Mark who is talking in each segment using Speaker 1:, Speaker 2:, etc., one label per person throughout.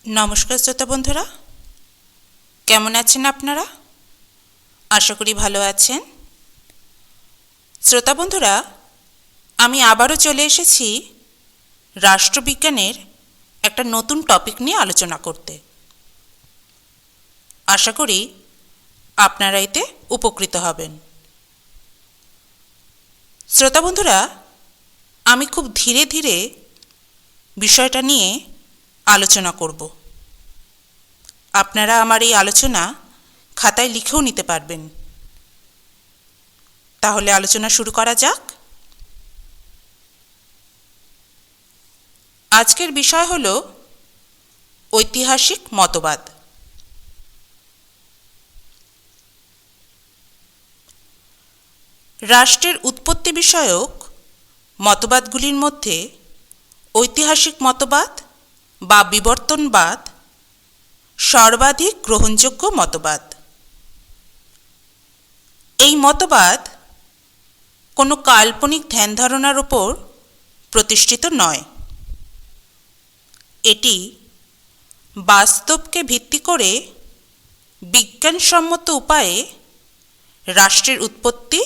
Speaker 1: নমস্কার শ্রোতা বন্ধুরা, কেমন আছেন আপনারা? আশা করি ভালো আছেন। শ্রোতা বন্ধুরা, আমি আবারও চলে এসেছি রাষ্ট্রবিজ্ঞানের একটা নতুন টপিক নিয়ে আলোচনা করতে। আশা করি আপনারা এতে উপকৃত হবেন। শ্রোতা বন্ধুরা, আমি খুব ধীরে ধীরে বিষয়টা নিয়ে আলোচনা করব। আপনারা আমার এই আলোচনা খাতায় লিখেও নিতে পারবেন। তাহলে আলোচনা শুরু করা যাক। আজকের বিষয় হল ঐতিহাসিক মতবাদ। রাষ্ট্রের উৎপত্তি বিষয়ক মতবাদগুলির মধ্যে ঐতিহাসিক মতবাদ বা বিবর্তনবাদ সর্বাধিক গ্রহণযোগ্য মতবাদ। এই মতবাদ কোনো কাল্পনিক ধ্যান ধারণার উপর প্রতিষ্ঠিত নয়। এটি বাস্তবকে ভিত্তি করে বিজ্ঞানসম্মত উপায়ে রাষ্ট্রের উৎপত্তি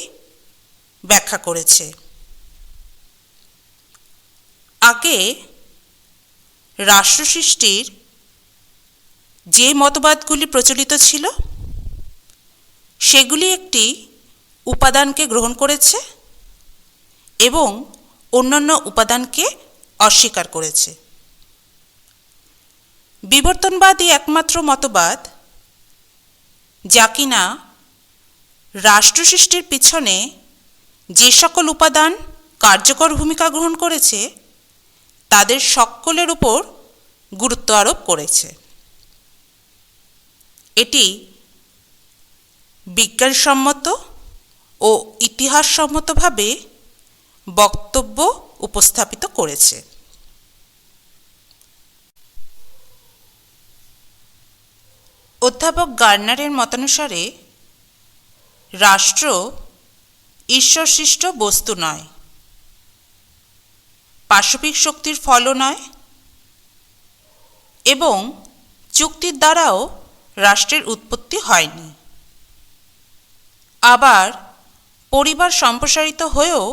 Speaker 1: ব্যাখ্যা করেছে। আগে রাষ্ট্র সৃষ্টির যে মতবাদগুলি প্রচলিত ছিল সেগুলি একটি উপাদানকে গ্রহণ করেছে এবং অন্যান্য উপাদানকে অস্বীকার করেছে। বিবর্তনবাদই একমাত্র মতবাদ যা কিনা রাষ্ট্র সৃষ্টির পিছনে যে সকল উপাদান কার্যকর ভূমিকা গ্রহণ করেছে তাদের সকলের উপর গুরুত্ব আরোপ করেছে। এটি বিজ্ঞানসম্মত ও ইতিহাসসম্মতভাবে বক্তব্য উপস্থাপিত করেছে। অধ্যাপক গার্নারের মতানুসারে রাষ্ট্র ঈশ্বরসৃষ্ট বস্তু নয়, পাশবিক শক্তির ফলও নয় এবং চুক্তির দ্বারাও রাষ্ট্রের উৎপত্তি হয়নি। আবার পরিবার সম্প্রসারিত হয়েও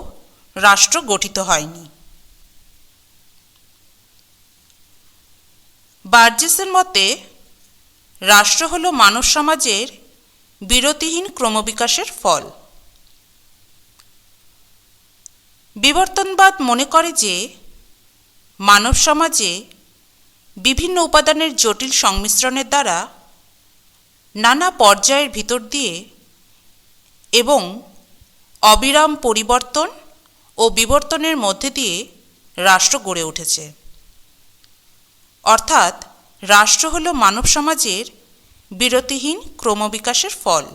Speaker 1: রাষ্ট্র গঠিত হয়নি। বার্জেসের মতে রাষ্ট্র হল মানব সমাজের বিরতিহীন ক্রমবিকাশের ফল। বিবর্তনবাদ মনে করে যে মানব সমাজে বিভিন্ন উপাদানের জটিল সংমিশ্রণের দ্বারা নানা পর্যায়ের ভিতর দিয়ে এবং অবিরাম পরিবর্তন ও বিবর্তনের মধ্যে দিয়ে রাষ্ট্র গড়ে উঠেছে। অর্থাৎ রাষ্ট্র হল মানব সমাজের বিরতিহীন ক্রমবিকাশের ফল।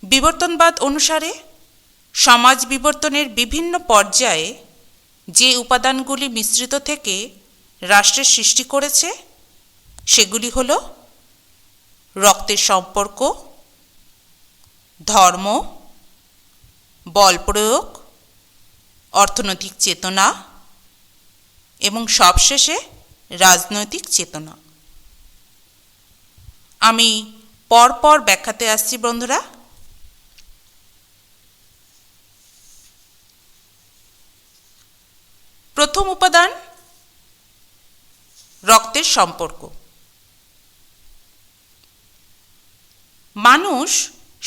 Speaker 1: বিবর্তনবাদ অনুসারে সমাজ বিবর্তনের বিভিন্ন পর্যায়ে যে উপাদানগুলি মিশ্রিত থেকে রাষ্ট্রের সৃষ্টি করেছে সেগুলি হল রক্তের সম্পর্ক, ধর্ম, বল প্রয়োগ, অর্থনৈতিক চেতনা এবং সবশেষে রাজনৈতিক চেতনা। আমি পরপর ব্যাখ্যাতে আসছি বন্ধুরা। প্রথম উপাদান রক্তের সম্পর্ক। মানুষ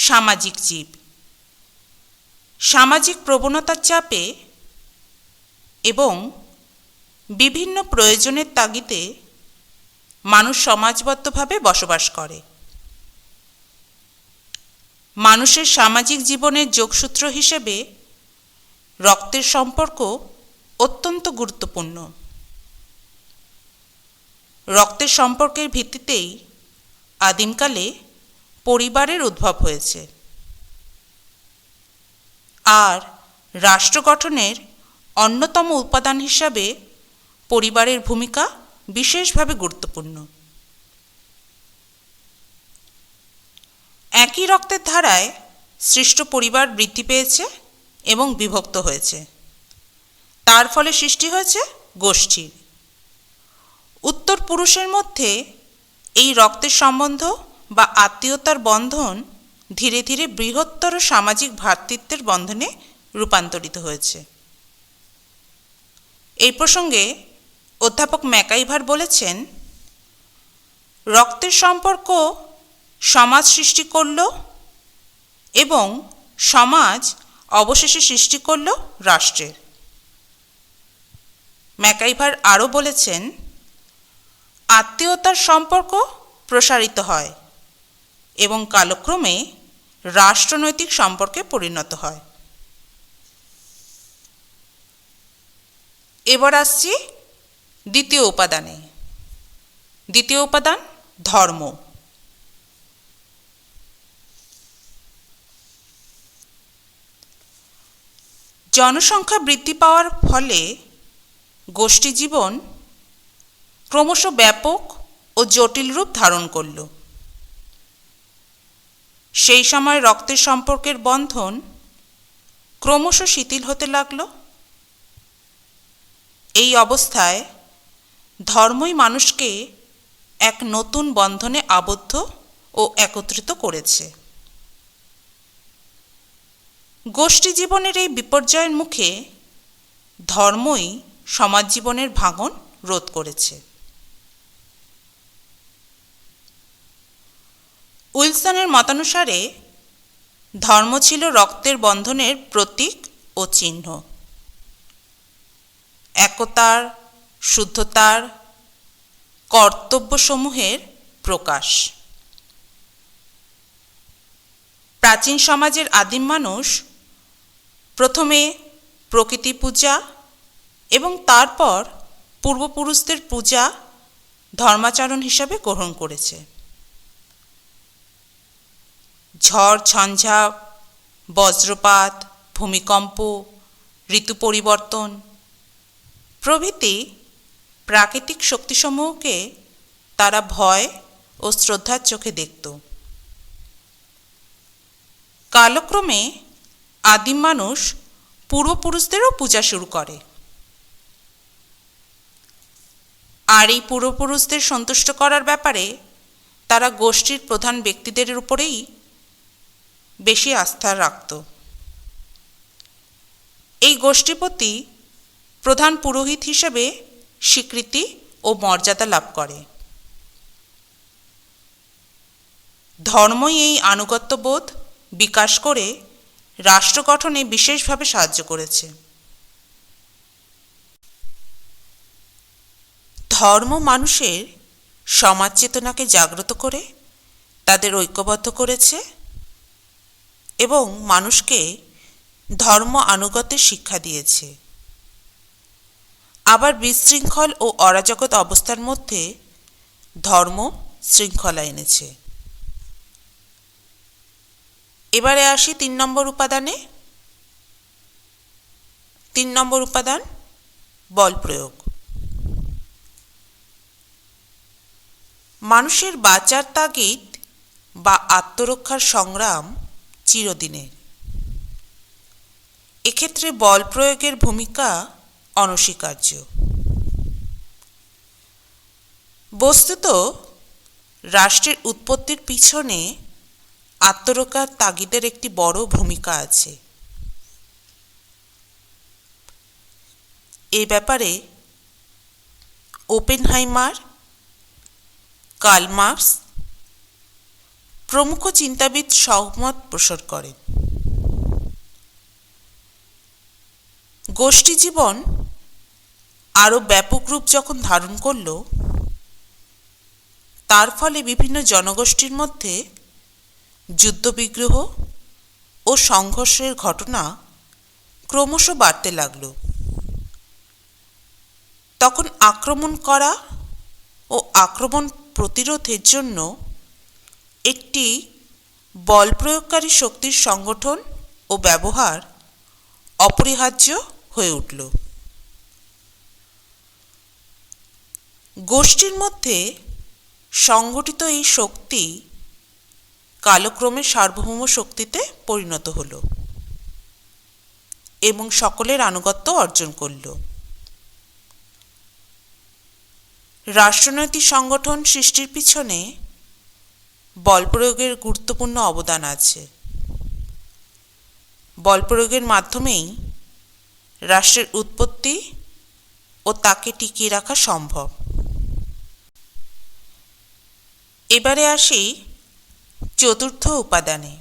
Speaker 1: সামাজিক জীব। সামাজিক প্রবণতার চাপে এবং বিভিন্ন প্রয়োজনের তাগিদে মানুষ সমাজবদ্ধভাবে বসবাস করে। মানুষের সামাজিক জীবনের যোগসূত্র হিসেবে রক্তের সম্পর্ক অত্যন্ত গুরুত্বপূর্ণ। রক্তের সম্পর্কের ভিত্তিতেই আদিমকালে পরিবারের উদ্ভব হয়েছে। আর রাষ্ট্র গঠনের অন্যতম উপাদান হিসাবে পরিবারের ভূমিকা বিশেষভাবে গুরুত্বপূর্ণ। একই রক্তের ধারায় সৃষ্ট পরিবার বৃদ্ধি পেয়েছে এবং বিভক্ত হয়েছে। তার ফলে সৃষ্টি হয়েছে গোষ্ঠীর। উত্তর পুরুষের মধ্যে এই রক্তের সম্বন্ধ বা আত্মীয়তার বন্ধন ধীরে ধীরে বৃহত্তর সামাজিক ভ্রাতৃত্বের বন্ধনে রূপান্তরিত হয়েছে। এই প্রসঙ্গে অধ্যাপক ম্যাকাইভার বলেছেন, রক্তের সম্পর্ক সমাজ সৃষ্টি করল এবং সমাজ অবশেষে সৃষ্টি করল রাষ্ট্রের। ম্যাকাইভার আরও বলেছেন, আত্মীয়তার সম্পর্ক প্রসারিত হয় এবং কালক্রমে রাষ্ট্রনৈতিক সম্পর্কে পরিণত হয়। এবার আসছি দ্বিতীয় উপাদানে। দ্বিতীয় উপাদান ধর্ম। জনসংখ্যা বৃদ্ধি পাওয়ার ফলে গোষ্ঠী জীবন ক্রমশ ব্যাপক ও জটিল রূপ ধারণ করল। সেই সময় রক্তের সম্পর্কের বন্ধন ক্রমশ শিথিল হতে লাগল। এই অবস্থায় ধর্মই মানুষকে এক নতুন বন্ধনে আবদ্ধ ও একত্রিত করেছে। গোষ্ঠী জীবনের এই বিপর্যয়ের মুখে ধর্মই সমাজ জীবনের ভাঙন রোধ করেছে। উইলসনের মতানুসারে ধর্ম ছিল রক্তের বন্ধনের প্রতীক ও চিহ্ন, একতার, শুদ্ধতার, কর্তব্যসমূহের প্রকাশ। প্রাচীন সমাজের আদিম মানুষ প্রথমে প্রকৃতি পূজা এবং তারপর পূর্বপুরুষদের পূজা ধর্মাচরণ হিসাবে গ্রহণ করেছে। ঝড় ঝঞ্ঝা, বজ্রপাত, ভূমিকম্প, ঋতু পরিবর্তন প্রভৃতি প্রাকৃতিক শক্তিসমূহকে তারা ভয় ও শ্রদ্ধার চোখে দেখত। কালক্রমে আদিম মানুষ পূর্বপুরুষদেরও পূজা শুরু করে, আর এই পূর্বপুরুষদের সন্তুষ্ট করার ব্যাপারে তারা গোষ্ঠীর প্রধান ব্যক্তিদের উপরেই বেশি আস্থা রাখত। এই গোষ্ঠীপতি প্রধান পুরোহিত হিসেবে স্বীকৃতি ও মর্যাদা লাভ করে। ধর্মই এই আনুগত্যবোধ বিকাশ করে রাষ্ট্র গঠনে বিশেষভাবে সাহায্য করেছে। ধর্ম মানুষের সমাজ চেতনাকে জাগ্রত করে তাদের ঐক্যবদ্ধ করেছে এবং মানুষকে ধর্ম আনুগত্যের শিক্ষা দিয়েছে। আবার বিশৃঙ্খল ও অরাজকতা অবস্থার মধ্যে ধর্ম শৃঙ্খলা এনেছে। এবারে আসি ৩ নম্বর উপাদানে। ৩ নম্বর উপাদান বল প্রয়োগ। মানুষের বাঁচার তাগিদ বা আত্মরক্ষার সংগ্রাম চিরদিনের। এক্ষেত্রে বল প্রয়োগের ভূমিকা অনস্বীকার্য। বস্তুত রাষ্ট্রের উৎপত্তির পিছনে আত্মরক্ষার তাগিদের একটি বড় ভূমিকা আছে। এ ব্যাপারে ওপেনহাইমার, কার্ল মার্কস প্রমুখ চিন্তাবিদ সহমত পোষণ করেন। গোষ্ঠী জীবন আরও ব্যাপক রূপ যখন ধারণ করল, তার ফলে বিভিন্ন জনগোষ্ঠীর মধ্যে যুদ্ধবিগ্রহ ও সংঘর্ষের ঘটনা ক্রমশ বাড়তে লাগল। তখন আক্রমণ করা ও আক্রমণ প্রতিরোধের জন্য একটি বল প্রয়োগকারী শক্তির সংগঠন ও ব্যবহার অপরিহার্য হয়ে উঠল। গোষ্ঠীর মধ্যে সংগঠিত এই শক্তি কালক্রমে সার্বভৌম শক্তিতে পরিণত হল এবং সকলের আনুগত্য অর্জন করল। রাষ্ট্রনৈতিক সংগঠন সৃষ্টির পিছনে বল প্রয়োগের গুরুত্বপূর্ণ অবদান আছে। বল প্রয়োগের মাধ্যমেই রাষ্ট্রের উৎপত্তি ও তাকে টিকিয়ে রাখা সম্ভব। এবারে আসি চতুর্থ উপাদানে,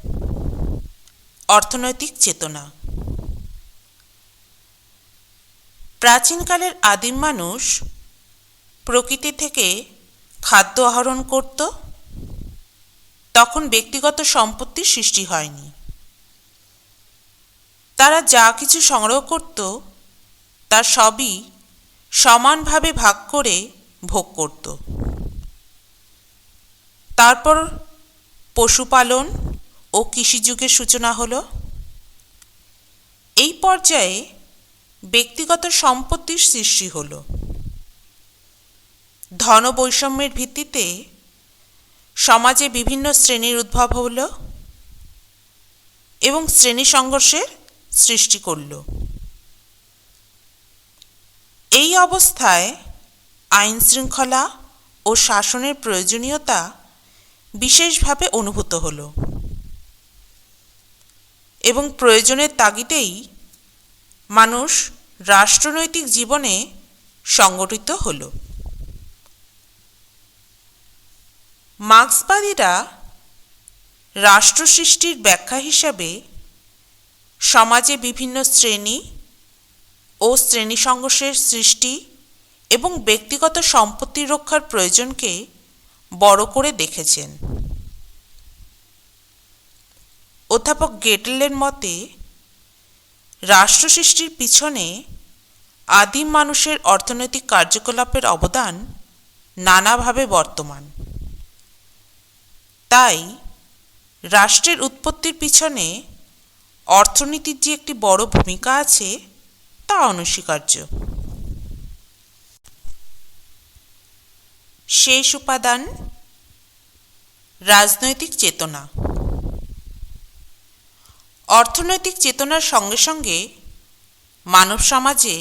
Speaker 1: অর্থনৈতিক চেতনা। প্রাচীনকালের আদিম মানুষ প্রকৃতি থেকে খাদ্য আহরণ করত। তখন ব্যক্তিগত সম্পত্তির সৃষ্টি হয়নি। তারা যা কিছু সংগ্রহ করত তার সবই সমানভাবে ভাগ করে ভোগ করত। তারপর পশুপালন ও কৃষিযুগের সূচনা হলো। এই পর্যায়ে ব্যক্তিগত সম্পত্তির সৃষ্টি হলো। ধন বৈষম্যের ভিত্তিতে সমাজে বিভিন্ন শ্রেণীর উদ্ভব হল এবং শ্রেণী সংঘর্ষের সৃষ্টি করল। এই অবস্থায় আইন শৃঙ্খলা ও শাসনের প্রয়োজনীয়তা বিশেষভাবে অনুভূত হল এবং প্রয়োজনের তাগিদেই মানুষ রাষ্ট্রনৈতিক জীবনে সংগঠিত হল। মার্ক্সবাদীরা রাষ্ট্র সৃষ্টির ব্যাখ্যা হিসাবে সমাজে বিভিন্ন শ্রেণী ও শ্রেণী সংঘর্ষের সৃষ্টি এবং ব্যক্তিগত সম্পত্তি রক্ষার প্রয়োজনকে বড় করে দেখেছেন। অধ্যাপক গেটেলের মতে রাষ্ট্র সৃষ্টির পিছনে আদিম মানুষের অর্থনৈতিক কার্যকলাপের অবদান নানাভাবে বর্তমান। তাই রাষ্ট্রের উৎপত্তির পিছনে অর্থনীতির যে একটি বড় ভূমিকা আছে তা অনস্বীকার্য। শেষ উপাদান, রাজনৈতিক চেতনা। অর্থনৈতিক চেতনার সঙ্গে সঙ্গে মানব সমাজে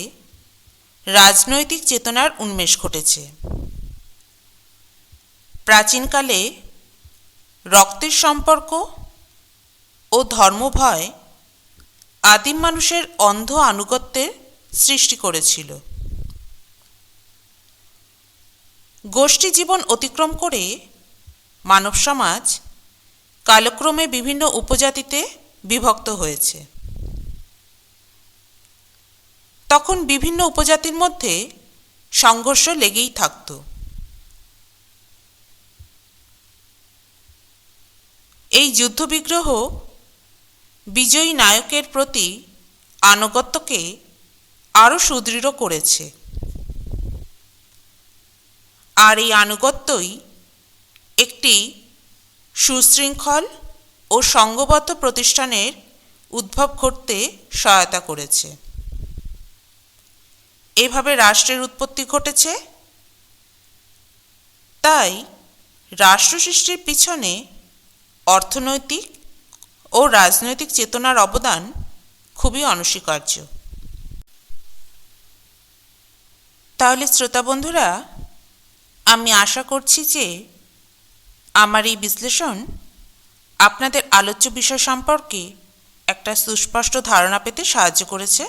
Speaker 1: রাজনৈতিক চেতনার উন্মেষ ঘটেছে। প্রাচীনকালে রক্তের সম্পর্ক ও ধর্মভয় আদিম মানুষের অন্ধ আনুগত্যের সৃষ্টি করেছিল। গোষ্ঠী জীবন অতিক্রম করে মানব সমাজ কালক্রমে বিভিন্ন উপজাতিতে বিভক্ত হয়েছে। তখন বিভিন্ন উপজাতির মধ্যে সংঘর্ষ লেগেই থাকত। এই যুদ্ধবিগ্রহ বিজয়ী নায়কের প্রতি আনুগত্যকে আরও সুদৃঢ় করেছে। আর এই আনুগত্যই একটি সুশৃঙ্খল ও সংঘবদ্ধ প্রতিষ্ঠানের উদ্ভব ঘটতে সহায়তা করেছে। এভাবে রাষ্ট্রের উৎপত্তি ঘটেছে। তাই রাষ্ট্র সৃষ্টির পিছনে অর্থনৈতিক ও রাজনৈতিক চেতনার অবদান খুবই অনস্বীকার্য। তাহলে শ্রোতা বন্ধুরা, আমি আশা করছি যে আমার এই বিশ্লেষণ আপনাদের আলোচ্য বিষয় সম্পর্কে একটা সুস্পষ্ট ধারণা পেতে সাহায্য করেছে।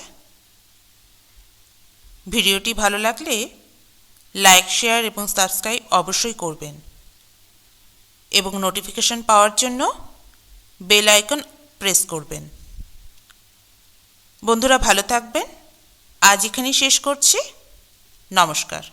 Speaker 1: ভিডিওটি ভালো লাগলে লাইক, শেয়ার এবং সাবস্ক্রাইব অবশ্যই করবেন এবং নোটিফিকেশন পাওয়ার জন্য বেল আইকন প্রেস করবেন। বন্ধুরা ভালো থাকবেন। আজ এখানেই শেষ করছি। নমস্কার।